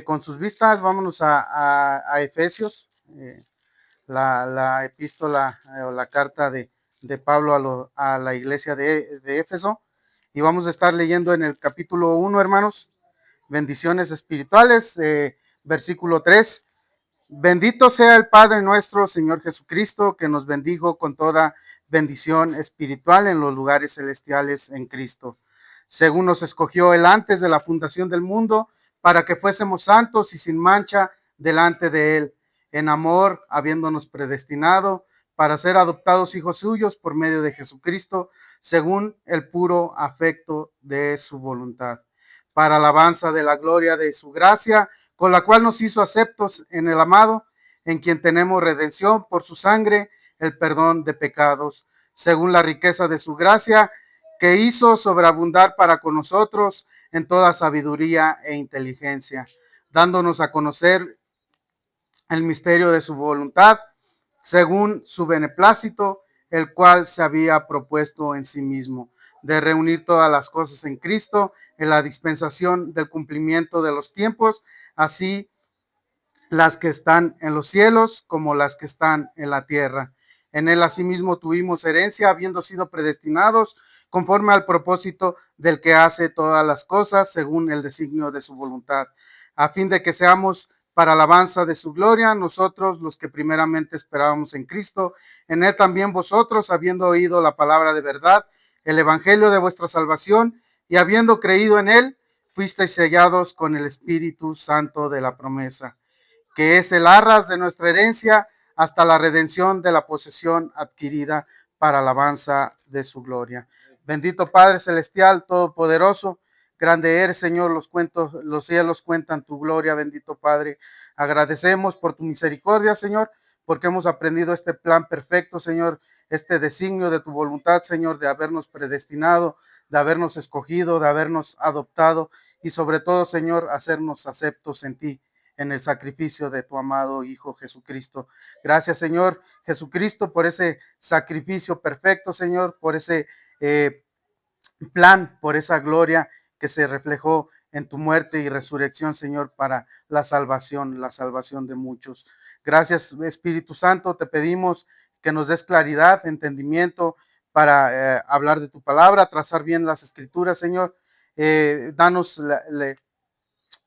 Con sus vistas, vámonos a Efesios, la epístola o la carta de Pablo a la iglesia de Éfeso. Y vamos a estar leyendo en el capítulo 1, hermanos, bendiciones espirituales, versículo 3. Bendito sea el Padre nuestro, Señor Jesucristo, que nos bendijo con toda bendición espiritual en los lugares celestiales en Cristo, según nos escogió Él antes de la fundación del mundo, para que fuésemos santos y sin mancha delante de Él, en amor, habiéndonos predestinado para ser adoptados hijos suyos por medio de Jesucristo, según el puro afecto de su voluntad, para alabanza de la gloria de su gracia, con la cual nos hizo aceptos en el amado, en quien tenemos redención por su sangre, el perdón de pecados, según la riqueza de su gracia, que hizo sobreabundar para con nosotros en toda sabiduría e inteligencia, dándonos a conocer el misterio de su voluntad, según su beneplácito, el cual se había propuesto en sí mismo, de reunir todas las cosas en Cristo, en la dispensación del cumplimiento de los tiempos, así las que están en los cielos como las que están en la tierra. En él asimismo tuvimos herencia, habiendo sido predestinados conforme al propósito del que hace todas las cosas según el designio de su voluntad, a fin de que seamos para alabanza de su gloria, nosotros los que primeramente esperábamos en Cristo, en él también vosotros, habiendo oído la palabra de verdad, el evangelio de vuestra salvación, y habiendo creído en él, fuisteis sellados con el Espíritu Santo de la promesa, que es el arras de nuestra herencia hasta la redención de la posesión adquirida para alabanza de su gloria. Bendito Padre Celestial, Todopoderoso, grande eres, Señor, los cielos cuentan tu gloria, bendito Padre. Agradecemos por tu misericordia, Señor, porque hemos aprendido este plan perfecto, Señor, este designio de tu voluntad, Señor, de habernos predestinado, de habernos escogido, de habernos adoptado y sobre todo, Señor, hacernos aceptos en ti, en el sacrificio de tu amado Hijo Jesucristo. Gracias, Señor Jesucristo, por ese sacrificio perfecto, Señor, por ese plan, por esa gloria que se reflejó en tu muerte y resurrección, Señor, para la salvación de muchos. Gracias, Espíritu Santo, te pedimos que nos des claridad, entendimiento para hablar de tu palabra, trazar bien las escrituras, Señor. Danos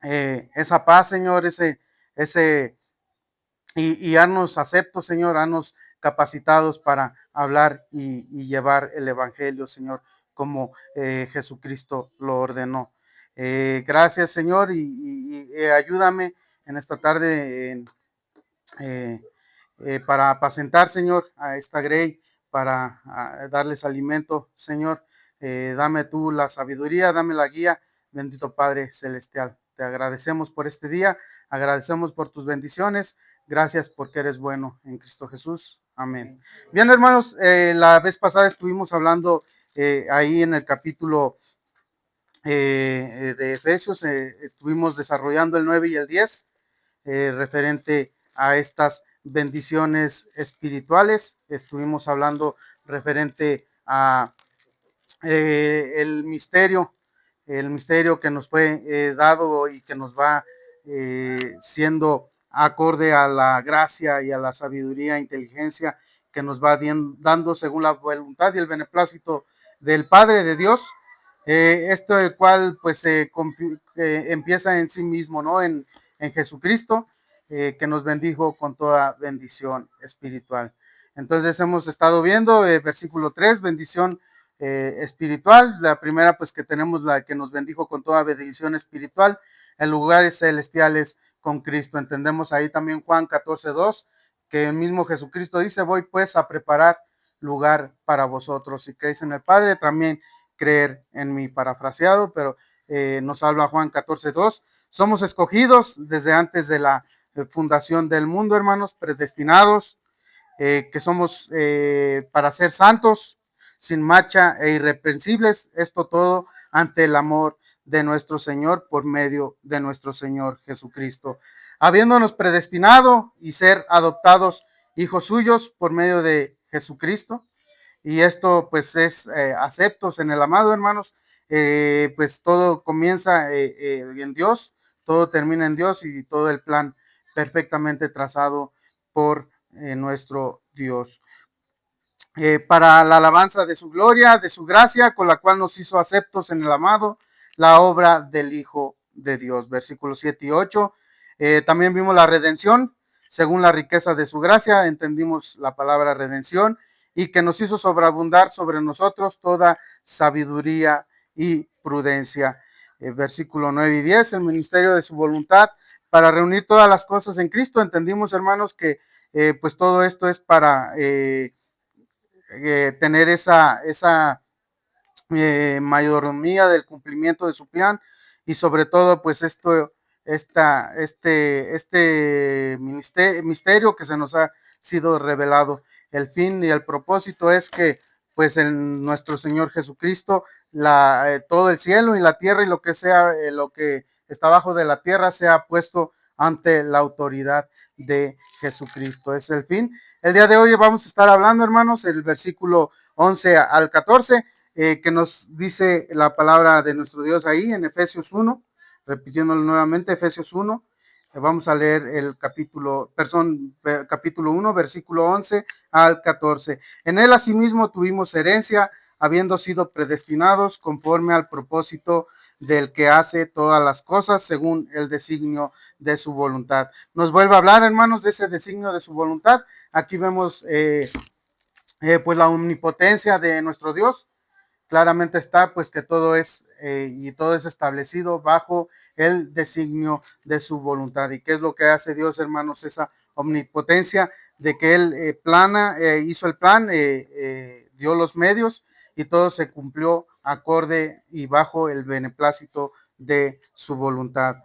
esa paz, Señor, ese y haznos aceptos, Señor, haznos capacitados para hablar y llevar el Evangelio, Señor, como Jesucristo lo ordenó. Gracias, Señor, y ayúdame en esta tarde eh, para apacentar, Señor, a esta grey, para darles alimento, Señor. Dame tú la sabiduría, dame la guía, bendito Padre Celestial. Te agradecemos por este día, agradecemos por tus bendiciones, gracias porque eres bueno en Cristo Jesús. Amén. Bien, hermanos, la vez pasada estuvimos hablando ahí en el capítulo de Efesios, estuvimos desarrollando el 9 y el 10, referente a estas bendiciones espirituales. Estuvimos hablando referente a el misterio que nos fue dado y que nos va siendo acorde a la gracia y a la sabiduría e inteligencia que nos va dando según la voluntad y el beneplácito del Padre de Dios. Esto el cual pues empieza en sí mismo, ¿no? En Jesucristo, que nos bendijo con toda bendición espiritual. Entonces hemos estado viendo versículo 3, bendición espiritual. La primera, pues que tenemos la que nos bendijo con toda bendición espiritual en lugares celestiales con Cristo. Entendemos ahí también Juan 14:2, que el mismo Jesucristo dice, voy pues a preparar lugar para vosotros. Si creéis en el Padre, también creer en mí, parafraseado, pero nos habla Juan 14:2. Somos escogidos desde antes de la fundación del mundo, hermanos, predestinados, que somos para ser santos, sin mancha e irreprensibles, esto todo ante el amor de nuestro Señor por medio de nuestro Señor Jesucristo, habiéndonos predestinado y ser adoptados hijos suyos por medio de Jesucristo. Y esto pues es aceptos en el amado, hermanos. Pues todo comienza en Dios, todo termina en Dios y todo el plan perfectamente trazado por nuestro Dios. Para la alabanza de su gloria, de su gracia, con la cual nos hizo aceptos en el amado, la obra del Hijo de Dios. Versículos 7 y 8. También vimos la redención, según la riqueza de su gracia, entendimos la palabra redención, y que nos hizo sobreabundar sobre nosotros toda sabiduría y prudencia. Versículo 9 y 10, el ministerio de su voluntad, para reunir todas las cosas en Cristo. Entendimos, hermanos, que pues todo esto es para tener esa mayordomía del cumplimiento de su plan, y sobre todo pues este misterio que se nos ha sido revelado. El fin y el propósito es que pues en nuestro Señor Jesucristo todo el cielo y la tierra y lo que sea, lo que está abajo de la tierra sea puesto ante la autoridad de Jesucristo. Es el fin. El día de hoy vamos a estar hablando, hermanos, el versículo 11 al 14, que nos dice la palabra de nuestro Dios ahí en Efesios 1, repitiéndolo nuevamente, Efesios 1. Vamos a leer el capítulo 1, versículo 11 al 14. En él asimismo tuvimos herencia, habiendo sido predestinados conforme al propósito del que hace todas las cosas según el designio de su voluntad. Nos vuelve a hablar, hermanos, de ese designio de su voluntad. Aquí vemos pues la omnipotencia de nuestro Dios. Claramente está pues que todo es y todo es establecido bajo el designio de su voluntad. ¿Y qué es lo que hace Dios, hermanos? Esa omnipotencia de que Él hizo el plan, dio los medios y todo se cumplió acorde y bajo el beneplácito de su voluntad.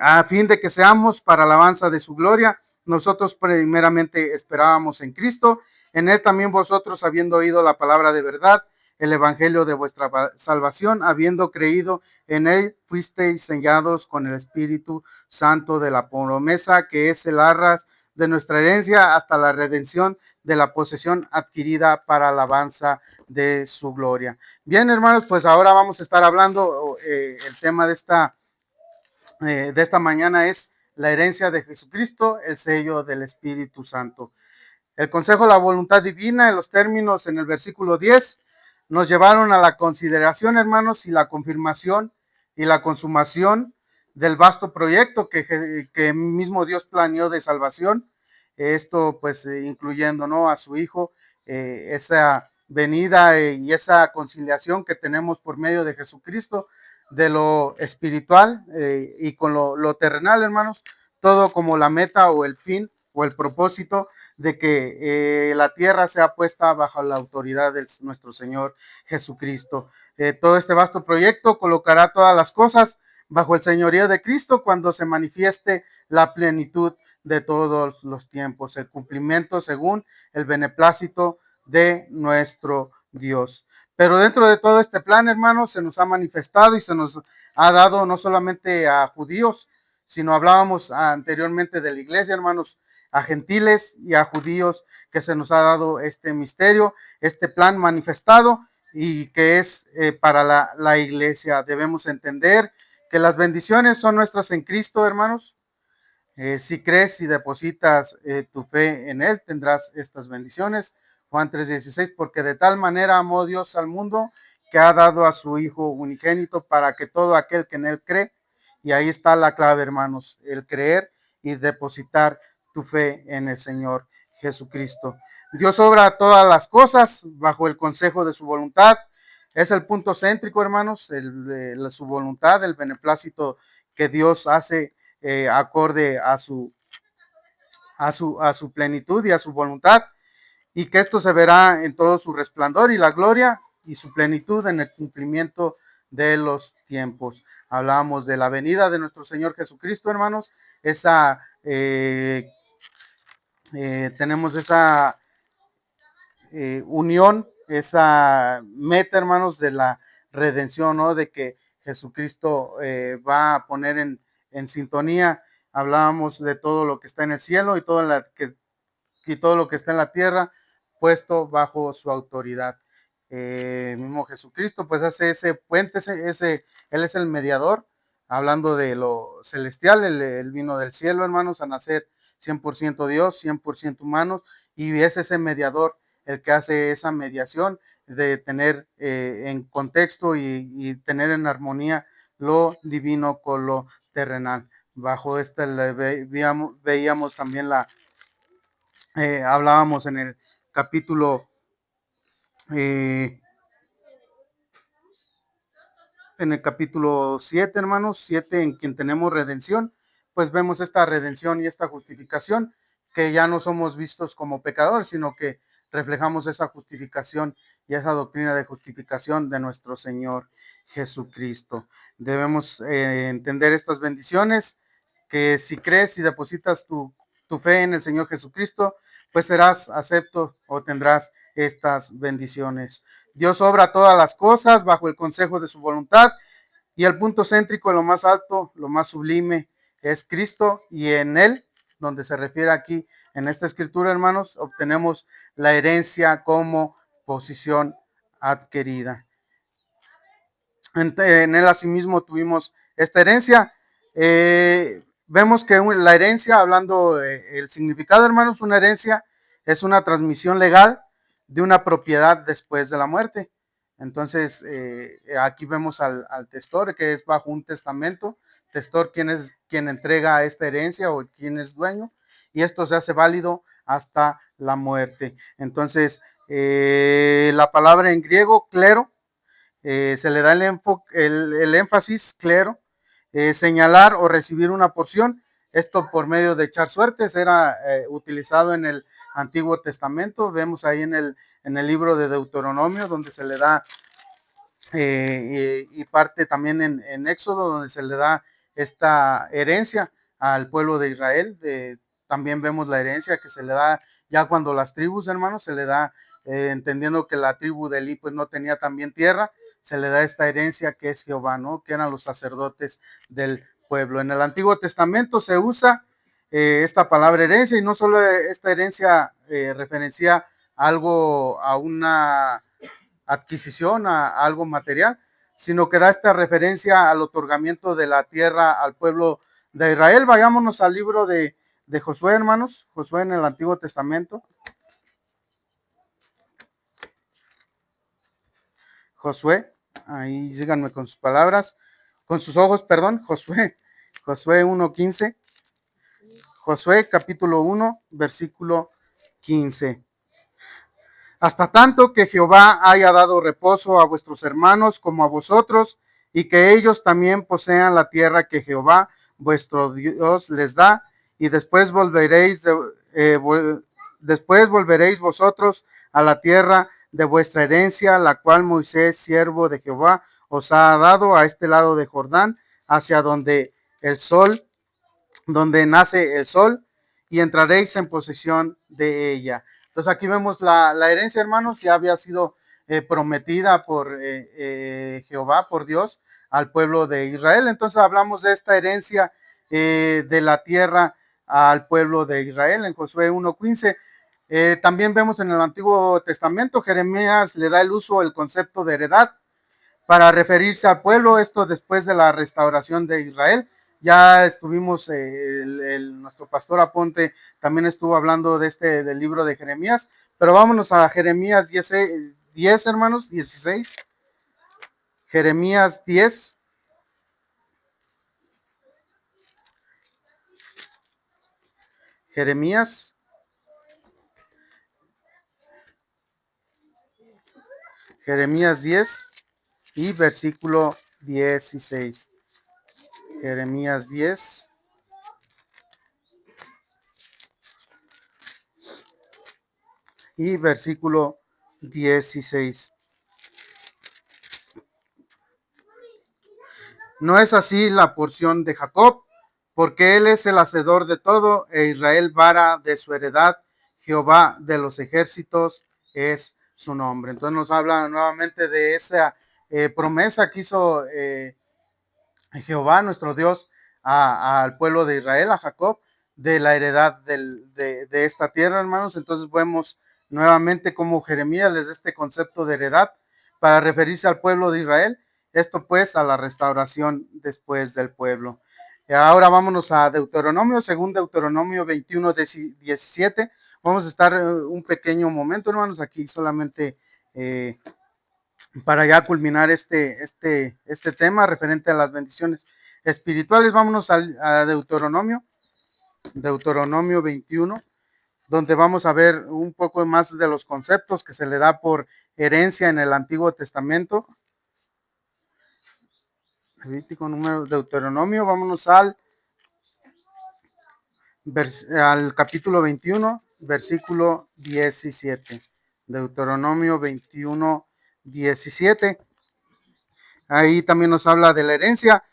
A fin de que seamos para alabanza de su gloria. Nosotros primeramente esperábamos en Cristo, en él también vosotros, habiendo oído la palabra de verdad, el evangelio de vuestra salvación, habiendo creído en él, fuisteis sellados con el Espíritu Santo de la promesa, que es el arras de nuestra herencia hasta la redención de la posesión adquirida para alabanza de su gloria. Bien, hermanos, pues ahora vamos a estar hablando el tema de esta mañana es la herencia de Jesucristo, el sello del Espíritu Santo. El consejo de la voluntad divina, en los términos en el versículo 10, nos llevaron a la consideración, hermanos, y la confirmación y la consumación del vasto proyecto que mismo Dios planeó de salvación. Esto pues incluyendo, ¿no?, a su Hijo, esa venida y esa conciliación que tenemos por medio de Jesucristo, de lo espiritual y con lo terrenal, hermanos, todo como la meta o el fin o el propósito de que la tierra sea puesta bajo la autoridad de nuestro Señor Jesucristo. Todo este vasto proyecto colocará todas las cosas bajo el señorío de Cristo cuando se manifieste la plenitud de todos los tiempos, el cumplimiento según el beneplácito de nuestro Dios. Pero dentro de todo este plan, hermanos, se nos ha manifestado y se nos ha dado no solamente a judíos, sino hablábamos anteriormente de la iglesia, hermanos, a gentiles y a judíos, que se nos ha dado este misterio, este plan manifestado y que es para la iglesia. Debemos entender que las bendiciones son nuestras en Cristo, hermanos. Si crees y depositas tu fe en Él, tendrás estas bendiciones. Juan 3:16, porque de tal manera amó Dios al mundo que ha dado a su Hijo unigénito para que todo aquel que en Él cree, y ahí está la clave, hermanos, el creer y depositar tu fe en el Señor Jesucristo. Dios obra todas las cosas bajo el consejo de su voluntad. Es el punto céntrico, hermanos, su voluntad, el beneplácito que Dios hace acorde a su plenitud y a su voluntad, y que esto se verá en todo su resplandor y la gloria y su plenitud en el cumplimiento de los tiempos. Hablamos de la venida de nuestro Señor Jesucristo, hermanos. Tenemos esa unión, esa meta, hermanos, de la redención, ¿no? De que Jesucristo va a poner en sintonía. Hablábamos de todo lo que está en el cielo y todo lo que está en la tierra, puesto bajo su autoridad. Mismo Jesucristo pues hace ese puente, Él es el mediador hablando de lo celestial, él vino del cielo, hermanos, a nacer 100% Dios, 100% humanos, y es ese mediador el que hace esa mediación de tener en contexto y tener en armonía lo divino con lo terrenal. Bajo este veíamos también hablábamos en el capítulo eh, en el capítulo 7, hermanos, 7 en quien tenemos redención, pues vemos esta redención y esta justificación, que ya no somos vistos como pecadores, sino que reflejamos esa justificación y esa doctrina de justificación de nuestro Señor Jesucristo. Debemos entender estas bendiciones, que si crees y depositas tu fe en el Señor Jesucristo, pues serás acepto o tendrás estas bendiciones. Dios obra todas las cosas bajo el consejo de su voluntad, y el punto céntrico, lo más alto, lo más sublime, es Cristo, y en Él, donde se refiere aquí en esta escritura, hermanos, obtenemos la herencia como posición adquirida. En Él asimismo tuvimos esta herencia. Vemos que la herencia, hablando el significado, hermanos, una herencia es una transmisión legal de una propiedad después de la muerte. Entonces, aquí vemos al testor, que es bajo un testamento. Testor, quien entrega esta herencia o quien es dueño, y esto se hace válido hasta la muerte. Entonces, la palabra en griego, clero, se le da el énfasis, clero, señalar o recibir una porción. Esto por medio de echar suertes era utilizado en el Antiguo Testamento. Vemos ahí en el libro de Deuteronomio, donde se le da, y parte también en Éxodo, donde se le da esta herencia al pueblo de Israel. También vemos la herencia que se le da ya cuando las tribus, hermanos, se le da, entendiendo que la tribu de Elí pues no tenía también tierra, se le da esta herencia que es Jehová, ¿no? Que eran los sacerdotes del pueblo. En el Antiguo Testamento se usa esta palabra herencia, y no solo esta herencia referencia algo, a una adquisición, a algo material, sino que da esta referencia al otorgamiento de la tierra al pueblo de Israel. Vayámonos al libro de Josué, hermanos, Josué en el Antiguo Testamento. Josué, ahí síganme con sus palabras, con sus ojos, perdón, Josué 1:15. Josué capítulo 1, versículo 15. Hasta tanto que Jehová haya dado reposo a vuestros hermanos como a vosotros, y que ellos también posean la tierra que Jehová vuestro Dios les da, y después volveréis vosotros a la tierra de vuestra herencia, la cual Moisés, siervo de Jehová, os ha dado a este lado de Jordán, hacia donde nace el sol, y entraréis en posesión de ella. Entonces aquí vemos la herencia, hermanos, ya había sido prometida por Jehová, por Dios, al pueblo de Israel. Entonces hablamos de esta herencia de la tierra al pueblo de Israel en Josué 1:15. También vemos en el Antiguo Testamento, Jeremías le da el uso, el concepto de heredad, para referirse al pueblo, esto después de la restauración de Israel. Ya estuvimos, nuestro pastor Aponte también estuvo hablando del libro de Jeremías, pero vámonos a Jeremías 10, hermanos, 16. Jeremías 10. Jeremías 10 y versículo 16. Jeremías 10 y versículo 16. No es así la porción de Jacob, porque él es el hacedor de todo, e Israel vara de su heredad. Jehová de los ejércitos es su nombre. Entonces nos habla nuevamente de esa promesa que hizo Jehová, nuestro Dios, al pueblo de Israel, a Jacob, de la heredad de esta tierra, hermanos. Entonces vemos nuevamente cómo Jeremías les da este concepto de heredad para referirse al pueblo de Israel, esto pues a la restauración después del pueblo. Ahora vámonos a Deuteronomio, según Deuteronomio 21, 17. Vamos a estar un pequeño momento, hermanos, aquí solamente para ya culminar este tema referente a las bendiciones espirituales. Vámonos a Deuteronomio 21, donde vamos a ver un poco más de los conceptos que se le da por herencia en el Antiguo Testamento. Levítico, número, Deuteronomio, vámonos al capítulo 21, versículo 17. Deuteronomio 21, 17. Ahí también nos habla de la herencia.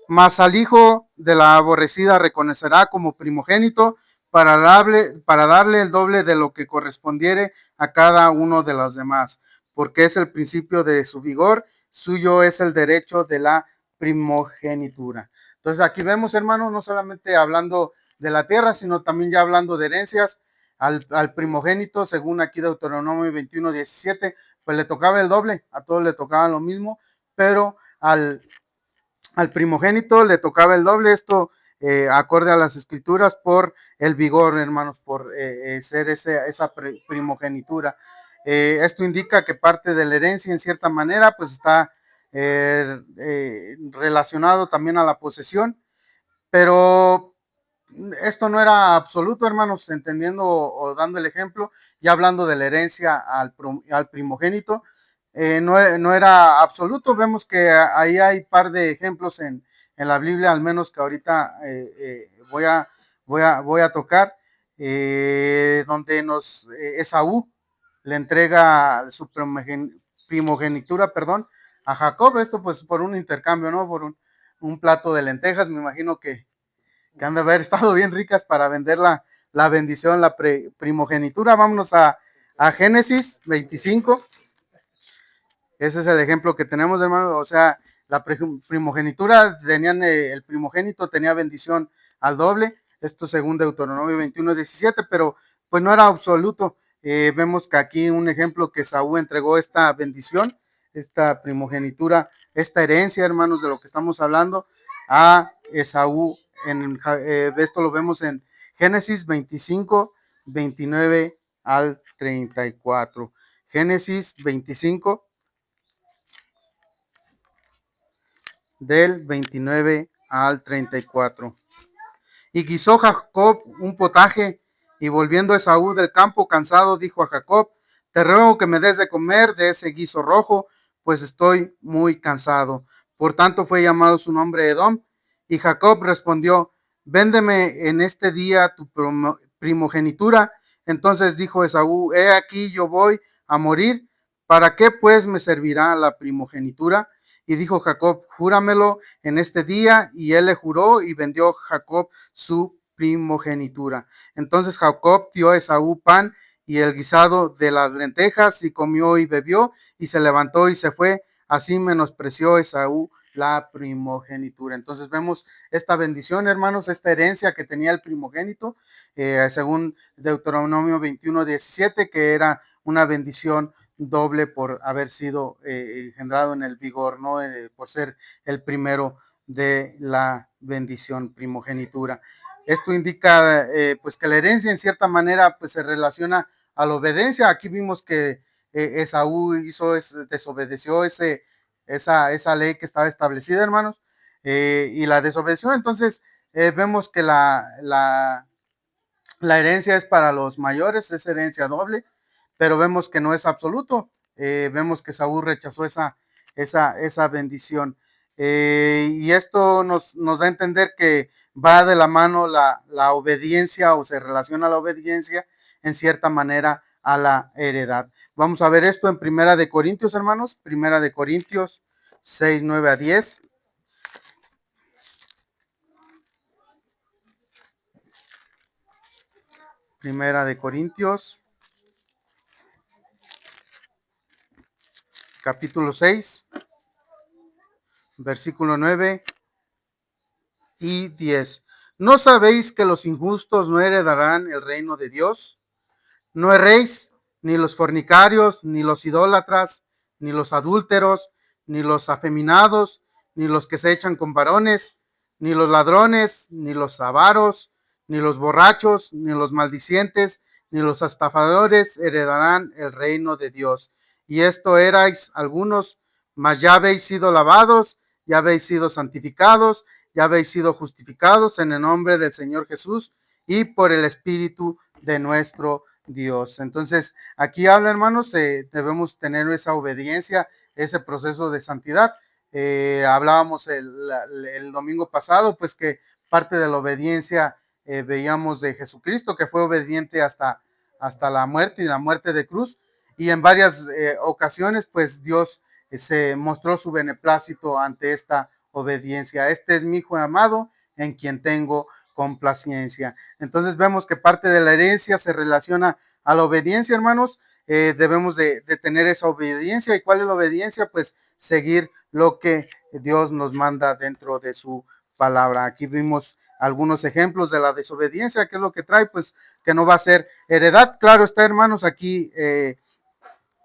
Mas al hijo de la aborrecida reconocerá como primogénito para darle el doble de lo que correspondiere a cada uno de los demás, porque es el principio de su vigor, suyo es el derecho de la primogenitura. Entonces aquí vemos, hermano, no solamente hablando de la tierra, sino también ya hablando de herencias. Al primogénito, según aquí Deuteronomio 21, 17, pues le tocaba el doble, a todos le tocaba lo mismo, pero al primogénito le tocaba el doble, esto acorde a las escrituras por el vigor, hermanos, por ser esa primogenitura. Esto indica que parte de la herencia en cierta manera pues está relacionado también a la posesión, pero esto no era absoluto, hermanos, entendiendo o dando el ejemplo, ya hablando de la herencia al primogénito, no era absoluto. Vemos que ahí hay un par de ejemplos en la Biblia, al menos que ahorita voy a tocar, donde Esaú le entrega su primogenitura, perdón, a Jacob, esto pues por un intercambio, ¿no? Por un plato de lentejas, me imagino que han de haber estado bien ricas para vender la bendición, la primogenitura. Vámonos a Génesis 25. Ese es el ejemplo que tenemos, hermano. O sea, la primogenitura, el primogénito tenía bendición al doble. Esto según Deuteronomio 21, 17, pero pues no era absoluto. Vemos que aquí un ejemplo que Saúl entregó esta bendición, esta primogenitura, esta herencia, hermanos, de lo que estamos hablando, a Esaú. Esto lo vemos en Génesis 25, 29 al 34. Génesis 25, del 29 al 34. Y guisó Jacob un potaje, y volviendo Esaú del campo cansado, dijo a Jacob: te ruego que me des de comer de ese guiso rojo, pues estoy muy cansado. Por tanto fue llamado su nombre Edom. Y Jacob respondió: véndeme en este día tu primogenitura. Entonces dijo Esaú: he aquí yo voy a morir, ¿para qué pues me servirá la primogenitura? Y dijo Jacob: júramelo en este día. Y él le juró, y vendió Jacob su primogenitura. Entonces Jacob dio a Esaú pan y el guisado de las lentejas, y comió y bebió, y se levantó y se fue. Así menospreció Esaú la primogenitura. Entonces vemos esta bendición, hermanos, esta herencia que tenía el primogénito, según Deuteronomio 21, 17, que era una bendición doble por haber sido engendrado en el vigor, ¿no? Por ser el primero de la bendición primogenitura. Esto indica pues que la herencia en cierta manera pues se relaciona a la obediencia. Aquí vimos que Esaú desobedeció esa ley que estaba establecida, hermanos, y la desobedeció. Entonces vemos que la herencia es para los mayores, es herencia doble, pero vemos que no es absoluto. Vemos que Saúl rechazó esa bendición. Y esto nos da a entender que va de la mano la obediencia, o se relaciona la obediencia en cierta manera a la heredad. Vamos a ver esto en Primera de Corintios, hermanos. Primera de Corintios 6, 9 a 10. Primera de Corintios, capítulo 6, versículo 9 y 10. ¿No sabéis que los injustos no heredarán el reino de Dios? No erréis, ni los fornicarios, ni los idólatras, ni los adúlteros, ni los afeminados, ni los que se echan con varones, ni los ladrones, ni los avaros, ni los borrachos, ni los maldicientes, ni los estafadores heredarán el reino de Dios. Y esto erais algunos, mas ya habéis sido lavados, ya habéis sido santificados, ya habéis sido justificados en el nombre del Señor Jesús y por el Espíritu de nuestro Dios. Entonces, aquí habla, hermanos, debemos tener esa obediencia, ese proceso de santidad. Hablábamos el domingo pasado, pues que parte de la obediencia veíamos de Jesucristo, que fue obediente hasta la muerte y la muerte de cruz. Y en varias ocasiones, pues Dios se mostró su beneplácito ante esta obediencia. Este es mi hijo amado en quien tengo complacencia. Entonces vemos que parte de la herencia se relaciona a la obediencia, hermanos. Debemos de tener esa obediencia. ¿Y cuál es la obediencia? Pues seguir lo que Dios nos manda dentro de su palabra. Aquí vimos algunos ejemplos de la desobediencia. ¿Qué es lo que trae? Pues que no va a ser heredad. Claro está, hermanos, aquí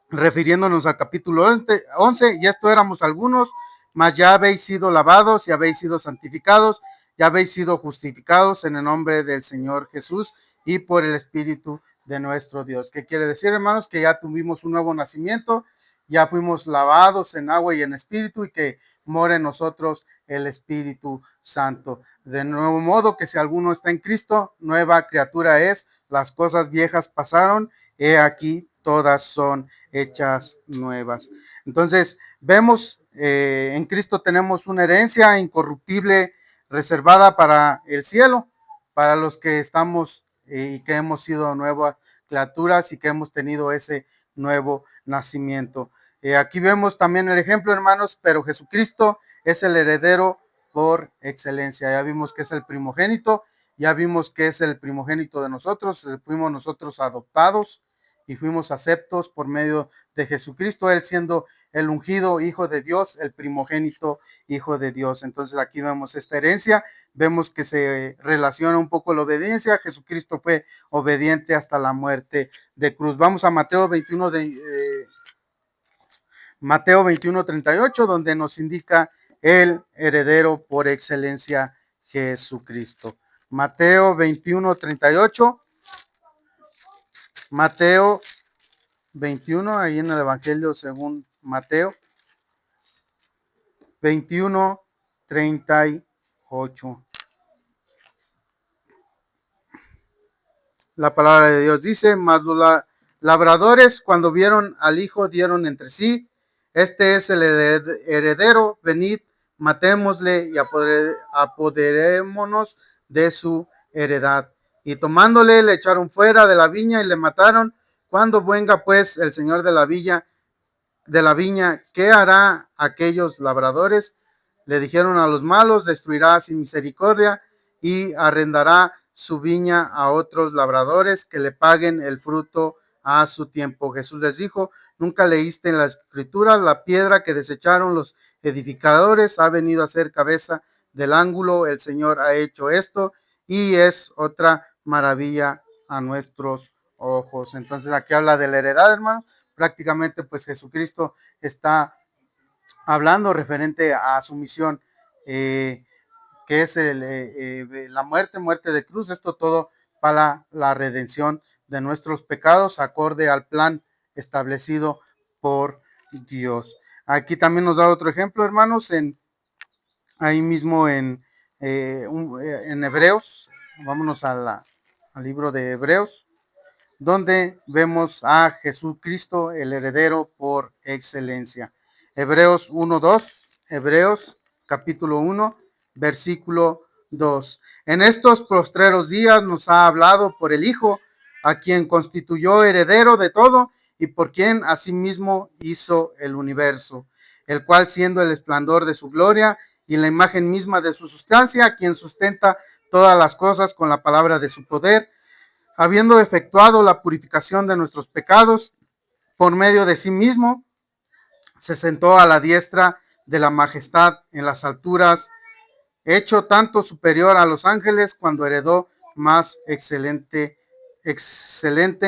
refiriéndonos al capítulo 11, y esto éramos algunos, mas ya habéis sido lavados y habéis sido santificados, ya habéis sido justificados en el nombre del Señor Jesús y por el Espíritu de nuestro Dios. ¿Qué quiere decir, hermanos? Que ya tuvimos un nuevo nacimiento, ya fuimos lavados en agua y en espíritu, y que mora en nosotros el Espíritu Santo. De nuevo modo que si alguno está en Cristo, nueva criatura es, las cosas viejas pasaron, he aquí todas son hechas nuevas. Entonces, vemos en Cristo tenemos una herencia incorruptible reservada para el cielo, para los que estamos y que hemos sido nuevas criaturas y que hemos tenido ese nuevo nacimiento. Aquí vemos también el ejemplo, hermanos, pero Jesucristo es el heredero por excelencia. Ya vimos que es el primogénito, ya vimos que es el primogénito de nosotros, fuimos nosotros adoptados y fuimos aceptos por medio de Jesucristo, él siendo el ungido Hijo de Dios, el primogénito Hijo de Dios. Entonces aquí vemos esta herencia, vemos que se relaciona un poco la obediencia. Jesucristo fue obediente hasta la muerte de cruz. Vamos a Mateo 21, Mateo 21, 38, donde nos indica el heredero por excelencia, Jesucristo. Mateo 21, 38. Mateo 21, ahí en el Evangelio según Mateo, 21, 38. La palabra de Dios dice: mas los labradores, cuando vieron al hijo, dieron entre sí: este es el heredero, venid, matémosle y apoderémonos de su heredad. Y tomándole, le echaron fuera de la viña y le mataron. Cuando venga pues el señor de la viña, ¿qué hará aquellos labradores? Le dijeron a los malos: destruirá sin misericordia y arrendará su viña a otros labradores que le paguen el fruto a su tiempo. Jesús les dijo: ¿nunca leíste en la escritura? La piedra que desecharon los edificadores ha venido a ser cabeza del ángulo. El Señor ha hecho esto y es otra maravilla a nuestros ojos. Entonces aquí habla de la heredad, hermanos. Prácticamente pues Jesucristo está hablando referente a su misión, que es la muerte de cruz. Esto todo para la redención de nuestros pecados, acorde al plan establecido por Dios. Aquí también nos da otro ejemplo, hermanos, ahí mismo en Hebreos. Vámonos al libro de Hebreos, donde vemos a Jesucristo, el heredero por excelencia. Hebreos 1:2, Hebreos capítulo 1, versículo 2. En estos postreros días nos ha hablado por el Hijo, a quien constituyó heredero de todo y por quien asimismo hizo el universo, el cual, siendo el esplendor de su gloria y la imagen misma de su sustancia, quien sustenta todas las cosas con la palabra de su poder, habiendo efectuado la purificación de nuestros pecados por medio de sí mismo, se sentó a la diestra de la majestad en las alturas, hecho tanto superior a los ángeles, cuando heredó más excelente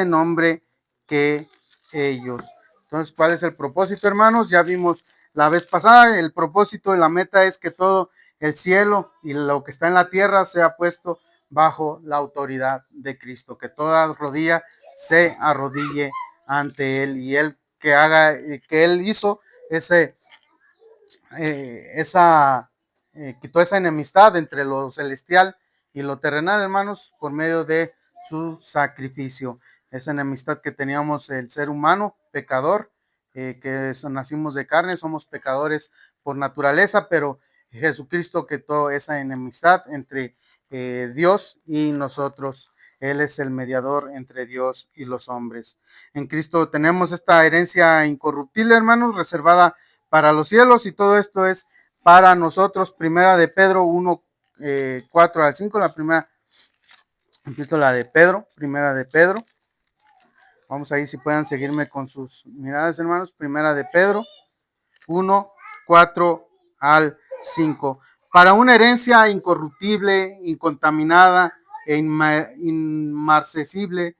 nombre que ellos. Entonces, ¿cuál es el propósito, hermanos? Ya vimos la vez pasada. El propósito y la meta es que todo el cielo y lo que está en la tierra sea puesto bajo la autoridad de Cristo, que toda rodilla se arrodille ante Él, y Él que haga, que Él hizo ese, quitó esa enemistad entre lo celestial y lo terrenal, hermanos, por medio de su sacrificio. Esa enemistad que teníamos el ser humano, pecador, nacimos de carne, somos pecadores por naturaleza, pero Jesucristo quitó esa enemistad entre Dios y nosotros. Él es el mediador entre Dios y los hombres. En Cristo tenemos esta herencia incorruptible, hermanos, reservada para los cielos, y todo esto es para nosotros. Primera de Pedro 1, 4 al 5, la primera epístola de Pedro, primera de Pedro. Vamos ahí, si puedan seguirme con sus miradas, hermanos. Primera de Pedro 1, 4 al 5. Para una herencia incorruptible, incontaminada e inmarcesible,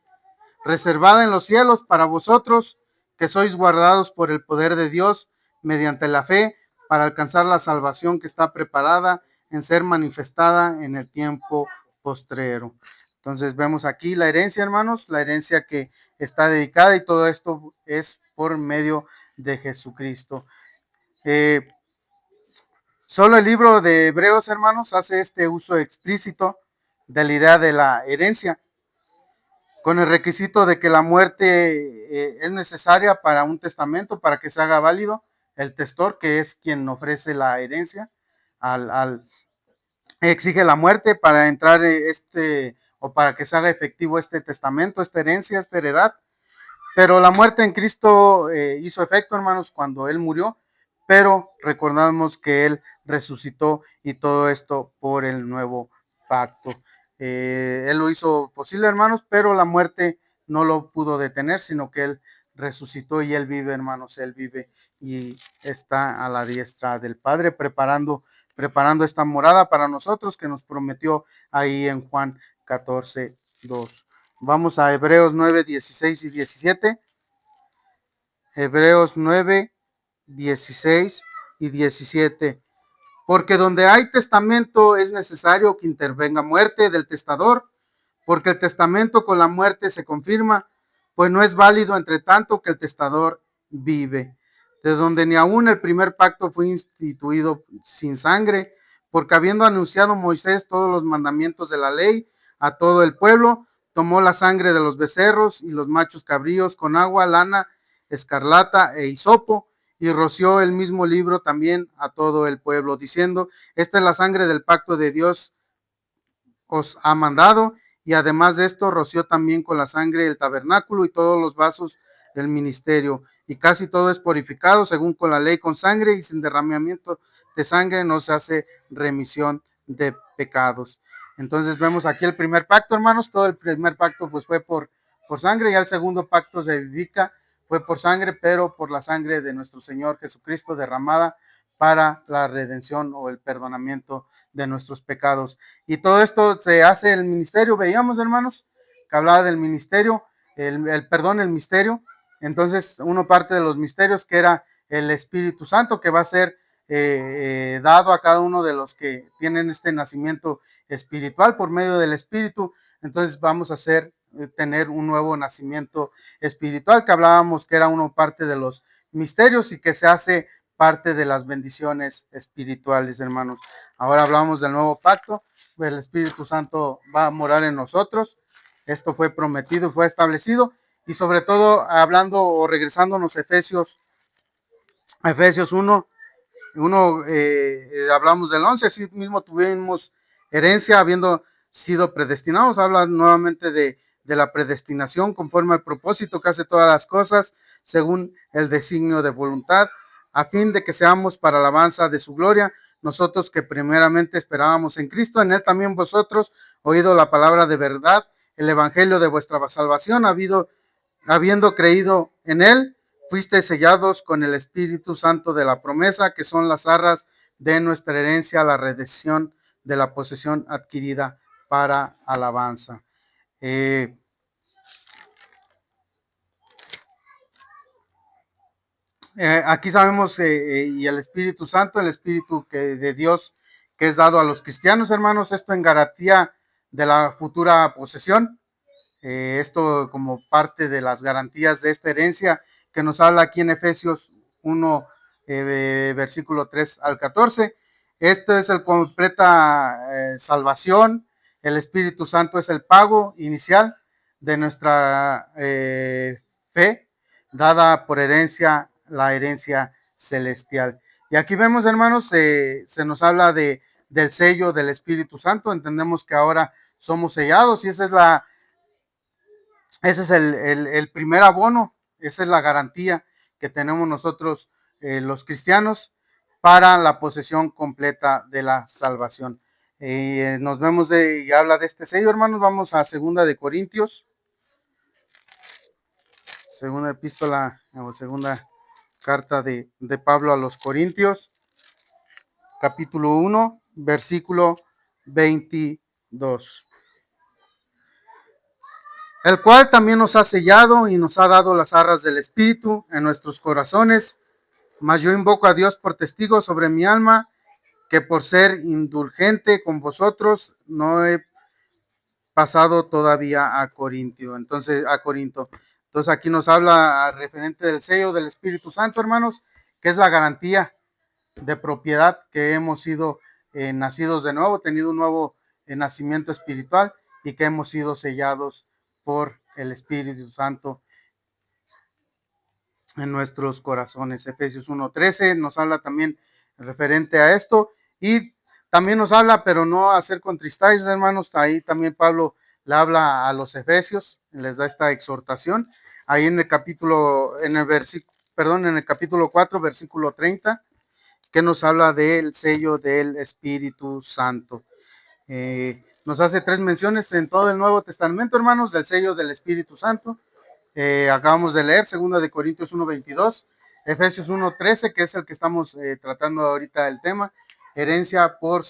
reservada en los cielos para vosotros, que sois guardados por el poder de Dios mediante la fe, para alcanzar la salvación que está preparada en ser manifestada en el tiempo postrero. Entonces vemos aquí la herencia, hermanos, la herencia que está dedicada, y todo esto es por medio de Jesucristo. Solo el libro de Hebreos, hermanos, hace este uso explícito de la idea de la herencia, con el requisito de que la muerte es necesaria para un testamento, para que se haga válido. El testor, que es quien ofrece la herencia, exige la muerte para entrar o para que se haga efectivo este testamento, esta herencia, esta heredad. Pero la muerte en Cristo hizo efecto, hermanos, cuando Él murió, pero recordamos que Él resucitó, y todo esto por el nuevo pacto. Él lo hizo posible, hermanos, pero la muerte no lo pudo detener, sino que Él resucitó, y Él vive, hermanos, Él vive y está a la diestra del Padre, preparando esta morada para nosotros que nos prometió ahí en Juan 14, 2. Vamos a Hebreos 9, 16 y 17. Hebreos 9, 16 y 17. Porque donde hay testamento es necesario que intervenga muerte del testador, porque el testamento con la muerte se confirma, pues no es válido entre tanto que el testador vive. De donde ni aún el primer pacto fue instituido sin sangre, porque habiendo anunciado Moisés todos los mandamientos de la ley a todo el pueblo, tomó la sangre de los becerros y los machos cabríos con agua, lana, escarlata e hisopo, y roció el mismo libro también a todo el pueblo, diciendo: esta es la sangre del pacto de Dios os ha mandado. Y además de esto, roció también con la sangre el tabernáculo y todos los vasos del ministerio. Y casi todo es purificado según con la ley con sangre, y sin derramamiento de sangre no se hace remisión de pecados. Entonces vemos aquí el primer pacto, hermanos. Todo el primer pacto pues fue por sangre, y el segundo pacto se vivifica, fue por sangre, pero por la sangre de nuestro Señor Jesucristo derramada para la redención o el perdonamiento de nuestros pecados. Y todo esto se hace en el ministerio. Veíamos, hermanos, que hablaba del ministerio, el misterio. Entonces, uno parte de los misterios, que era el Espíritu Santo, que va a ser dado a cada uno de los que tienen este nacimiento espiritual por medio del Espíritu. Entonces vamos a tener un nuevo nacimiento espiritual, que hablábamos que era uno parte de los misterios, y que se hace parte de las bendiciones espirituales, hermanos. Ahora hablamos del nuevo pacto. El Espíritu Santo va a morar en nosotros. Esto fue prometido y fue establecido. Y sobre todo, hablando o regresándonos a Efesios 1, hablamos del 11, así mismo tuvimos herencia habiendo sido predestinados. Habla nuevamente de la predestinación conforme al propósito que hace todas las cosas según el designio de voluntad, a fin de que seamos para alabanza de su gloria, nosotros que primeramente esperábamos en Cristo. En él también vosotros, oído la palabra de verdad, el evangelio de vuestra salvación, habiendo creído en él, fuisteis sellados con el Espíritu Santo de la promesa, que son las arras de nuestra herencia, la redención de la posesión adquirida para alabanza. Aquí sabemos, y el Espíritu Santo, el Espíritu de Dios que es dado a los cristianos, hermanos, esto en garantía de la futura posesión, esto como parte de las garantías de esta herencia que nos habla aquí en Efesios 1, versículo 3 al 14. Esto es el completa salvación, el Espíritu Santo es el pago inicial de nuestra fe, dada por herencia, la herencia celestial. Y aquí vemos, hermanos, se nos habla del sello del Espíritu Santo. Entendemos que ahora somos sellados y ese es el primer abono, esa es la garantía que tenemos nosotros los cristianos para la posesión completa de la salvación. Nos vemos y habla de este sello, hermanos. Vamos a segunda de Corintios, segunda epístola o segunda carta de Pablo a los Corintios, capítulo 1, versículo 22. El cual también nos ha sellado y nos ha dado las arras del Espíritu en nuestros corazones. Mas yo invoco a Dios por testigo sobre mi alma, que por ser indulgente con vosotros no he pasado todavía a Corinto. Entonces aquí nos habla referente del sello del Espíritu Santo, hermanos, que es la garantía de propiedad que hemos sido nacidos de nuevo, tenido un nuevo nacimiento espiritual y que hemos sido sellados por el Espíritu Santo en nuestros corazones. Efesios 1:13 nos habla también referente a esto y también nos habla, pero no hacer contristáis, hermanos. Ahí también Pablo le habla a los efesios, les da esta exhortación. Ahí en el capítulo, en el capítulo 4, versículo 30, que nos habla del sello del Espíritu Santo. Nos hace 3 menciones en todo el Nuevo Testamento, hermanos, del sello del Espíritu Santo. Acabamos de leer 2 de Corintios 1:22, Efesios 1:13, que es el que estamos tratando ahorita el tema, herencia por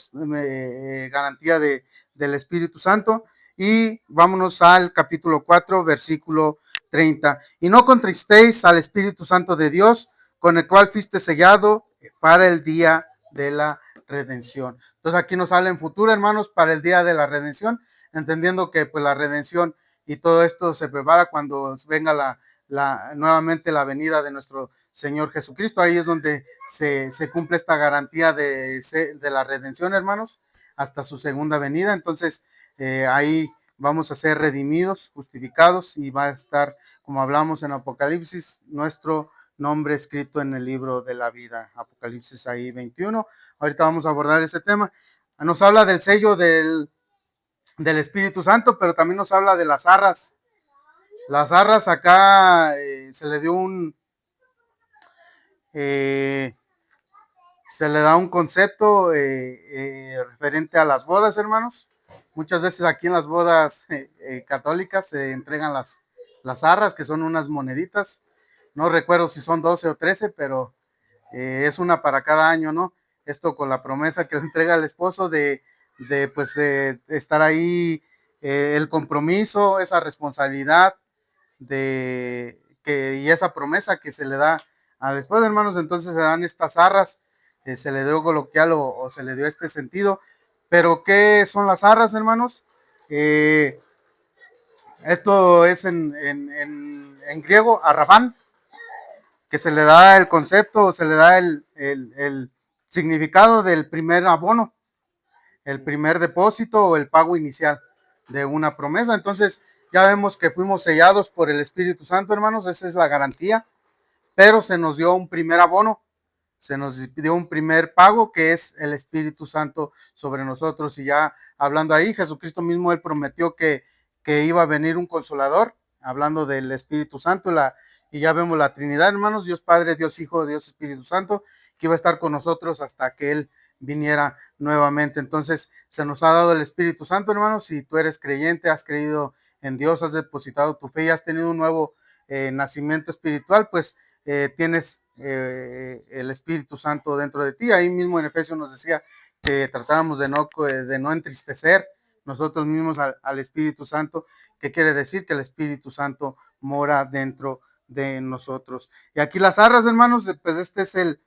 garantía del Espíritu Santo. Y vámonos al capítulo 4, versículo 30. Y no contristéis al Espíritu Santo de Dios, con el cual fuiste sellado para el día de la redención. Entonces aquí nos habla en futuro, hermanos, para el día de la redención, entendiendo que pues la redención y todo esto se prepara cuando venga nuevamente la venida de nuestro Señor Jesucristo. Ahí es donde se cumple esta garantía de la redención, hermanos, hasta su segunda venida. Entonces, ahí vamos a ser redimidos, justificados, y va a estar, como hablamos en Apocalipsis, nuestro nombre escrito en el libro de la vida. Apocalipsis ahí 21. Ahorita vamos a abordar ese tema. Nos habla del sello del Espíritu Santo, pero también nos habla de las arras. Las arras acá se le dio se le da un concepto referente a las bodas, hermanos. Muchas veces aquí en las bodas católicas se entregan las arras, que son unas moneditas. No recuerdo si son 12 o 13, pero es una para cada año, ¿no? Esto con la promesa que le entrega el esposo de estar ahí, el compromiso, esa responsabilidad y esa promesa que se le da a después, hermanos. Entonces se dan estas arras, se le dio coloquial o se le dio este sentido. Pero ¿qué son las arras, hermanos? Esto es en griego, arrabán, que se le da el concepto, se le da el significado del primer abono, el primer depósito o el pago inicial de una promesa. Entonces ya vemos que fuimos sellados por el Espíritu Santo, hermanos, esa es la garantía, pero se nos dio un primer abono, se nos dio un primer pago, que es el Espíritu Santo sobre nosotros. Y ya hablando ahí, Jesucristo mismo, él prometió que iba a venir un consolador, hablando del Espíritu Santo, y ya vemos la Trinidad, hermanos, Dios Padre, Dios Hijo, Dios Espíritu Santo, que iba a estar con nosotros hasta que Él viniera nuevamente. Entonces, se nos ha dado el Espíritu Santo, hermanos. Si tú eres creyente, has creído en Dios, has depositado tu fe y has tenido un nuevo nacimiento espiritual, pues tienes el Espíritu Santo dentro de ti. Ahí mismo en Efesios nos decía que tratáramos de no entristecer nosotros mismos al Espíritu Santo, que quiere decir que el Espíritu Santo mora dentro de nosotros. Y aquí las arras, hermanos, pues este es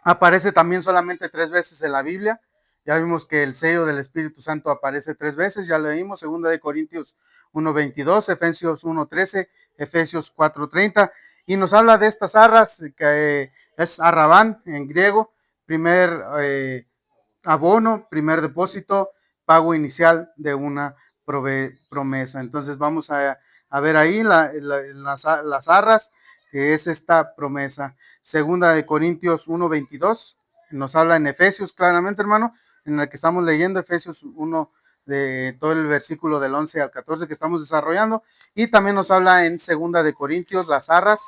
aparece también solamente 3 veces en la Biblia. Ya vimos que el sello del Espíritu Santo aparece 3 veces, ya lo vimos, 2 Corintios 1:22, Efesios 1:13, Efesios 4:30, y nos habla de estas arras, que es arrabán en griego, primer abono, primer depósito, pago inicial de una promesa. Entonces vamos a ver ahí las arras, que es esta promesa. 2 Corintios 1:22, nos habla en Efesios claramente, hermano, en el que estamos leyendo, Efesios 1, de todo el versículo del 11 al 14 que estamos desarrollando, y también nos habla en 2 Corintios las arras,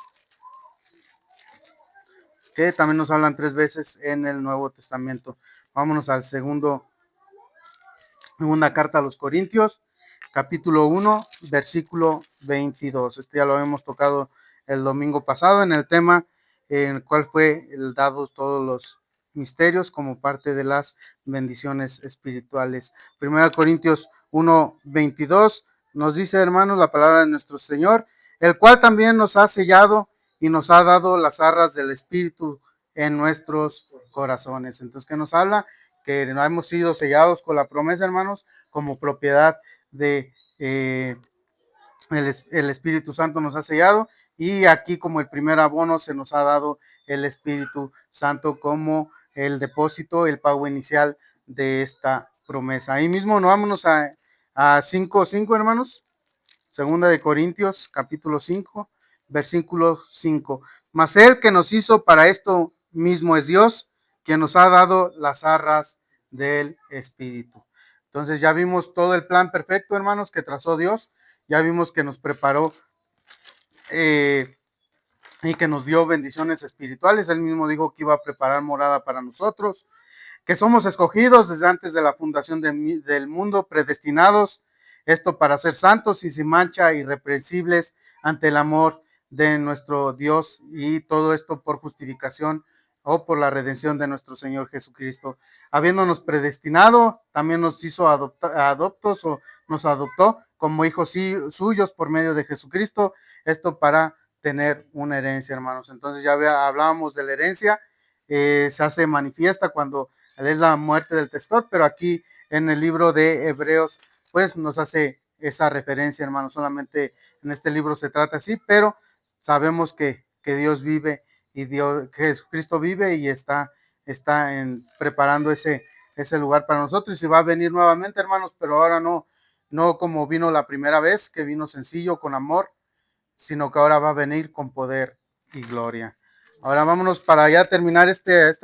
que también nos hablan 3 veces en el Nuevo Testamento. Vámonos al segunda carta a los Corintios, capítulo 1, versículo 22. Este ya lo hemos tocado el domingo pasado en el tema en el cual fue dado todos los misterios como parte de las bendiciones espirituales. 1 Corintios 1:22 nos dice, hermanos, la palabra de nuestro Señor, el cual también nos ha sellado y nos ha dado las arras del Espíritu en nuestros corazones. Entonces, ¿qué nos habla? Que no hemos sido sellados con la promesa, hermanos, como propiedad de el Espíritu Santo nos ha sellado, y aquí como el primer abono se nos ha dado el Espíritu Santo como el depósito, el pago inicial de esta promesa. Ahí mismo no vámonos a 5:5, hermanos. 2 Corintios capítulo 5, versículo 5. Mas el que nos hizo para esto mismo es Dios, quien nos ha dado las arras del Espíritu. Entonces ya vimos todo el plan perfecto, hermanos, que trazó Dios. Ya vimos que nos preparó y que nos dio bendiciones espirituales. Él mismo dijo que iba a preparar morada para nosotros, que somos escogidos desde antes de la fundación del mundo, predestinados, esto para ser santos y sin mancha, irreprensibles ante el amor de nuestro Dios, y todo esto por justificación o por la redención de nuestro Señor Jesucristo. Habiéndonos predestinado, también nos hizo adoptos, o nos adoptó como hijos suyos por medio de Jesucristo, esto para tener una herencia, hermanos. Entonces ya hablábamos de la herencia, se hace manifiesta cuando es la muerte del testor, pero aquí en el libro de Hebreos, pues nos hace esa referencia, hermano. Solamente en este libro se trata así, pero sabemos que Dios vive, y que Jesucristo vive y está preparando ese lugar para nosotros, y va a venir nuevamente, hermanos, pero ahora no como vino la primera vez, que vino sencillo, con amor, sino que ahora va a venir con poder y gloria. Ahora vámonos para ya terminar estos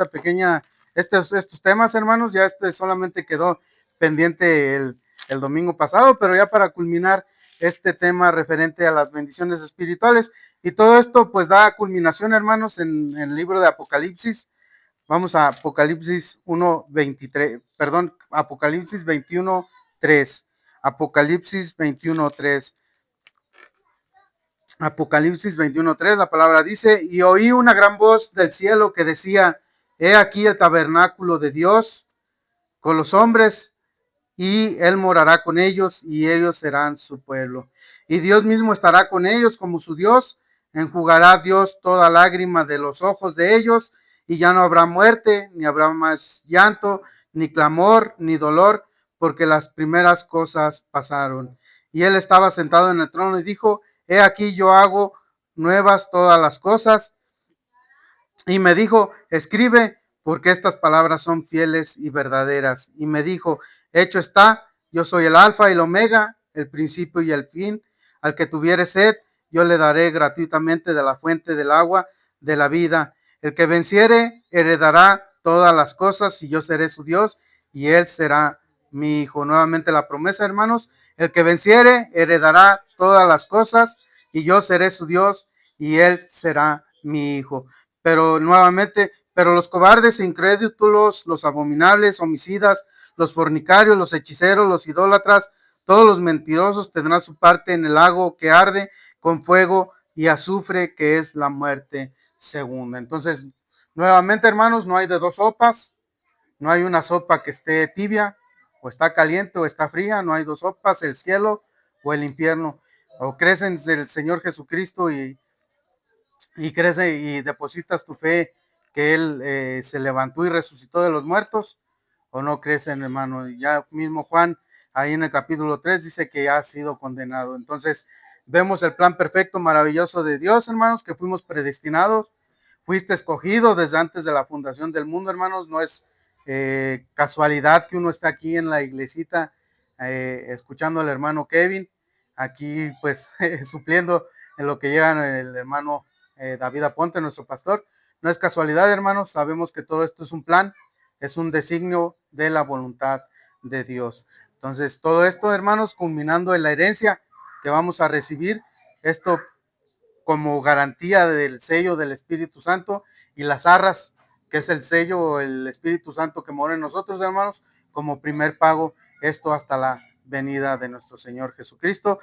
temas, hermanos. Ya solamente quedó pendiente el domingo pasado, pero ya para culminar este tema referente a las bendiciones espirituales. Y todo esto pues da culminación, hermanos, en el libro de Apocalipsis. Vamos a Apocalipsis 1:23, perdón, Apocalipsis 21:3. Apocalipsis 21:3. Apocalipsis 21:3, la palabra dice, y oí una gran voz del cielo que decía, he aquí el tabernáculo de Dios con los hombres, y él morará con ellos, y ellos serán su pueblo. Y Dios mismo estará con ellos como su Dios, enjugará Dios toda lágrima de los ojos de ellos, y ya no habrá muerte, ni habrá más llanto, ni clamor, ni dolor, porque las primeras cosas pasaron. Y él estaba sentado en el trono y dijo, he aquí yo hago nuevas todas las cosas. Y me dijo, escribe, porque estas palabras son fieles y verdaderas. Y me dijo, hecho está, yo soy el alfa y el omega, el principio y el fin. Al que tuviere sed, yo le daré gratuitamente de la fuente del agua de la vida. El que venciere, heredará todas las cosas, y yo seré su Dios, y él será mi hijo. Nuevamente la promesa, hermanos, el que venciere, heredará todas las cosas, y yo seré su Dios, y él será mi hijo. Pero nuevamente, pero los cobardes e incrédulos, los abominables, homicidas, los fornicarios, los hechiceros, los idólatras, todos los mentirosos tendrán su parte en el lago que arde con fuego y azufre, que es la muerte segunda. Entonces, nuevamente, hermanos, no hay de dos sopas. No hay una sopa que esté tibia, o está caliente o está fría. No hay dos sopas, el cielo o el infierno. o crees en el Señor Jesucristo y crees y depositas tu fe que Él se levantó y resucitó de los muertos, o no crees en hermano. Y ya mismo Juan, ahí en el capítulo 3 dice que ya ha sido condenado. Entonces, vemos el plan perfecto, maravilloso de Dios, hermanos, que fuimos predestinados, fuiste escogido desde antes de la fundación del mundo, hermanos. No es casualidad que uno está aquí en la iglesita escuchando al hermano Kevin, aquí pues supliendo en lo que llega el hermano David Aponte, nuestro pastor. No es casualidad, hermanos, sabemos que todo esto es un plan, es un designio de la voluntad de Dios. Entonces, todo esto, hermanos, culminando en la herencia que vamos a recibir, esto como garantía del sello del Espíritu Santo, y las arras, que es el sello o el Espíritu Santo que mora en nosotros, hermanos, como primer pago, esto hasta la venida de nuestro Señor Jesucristo.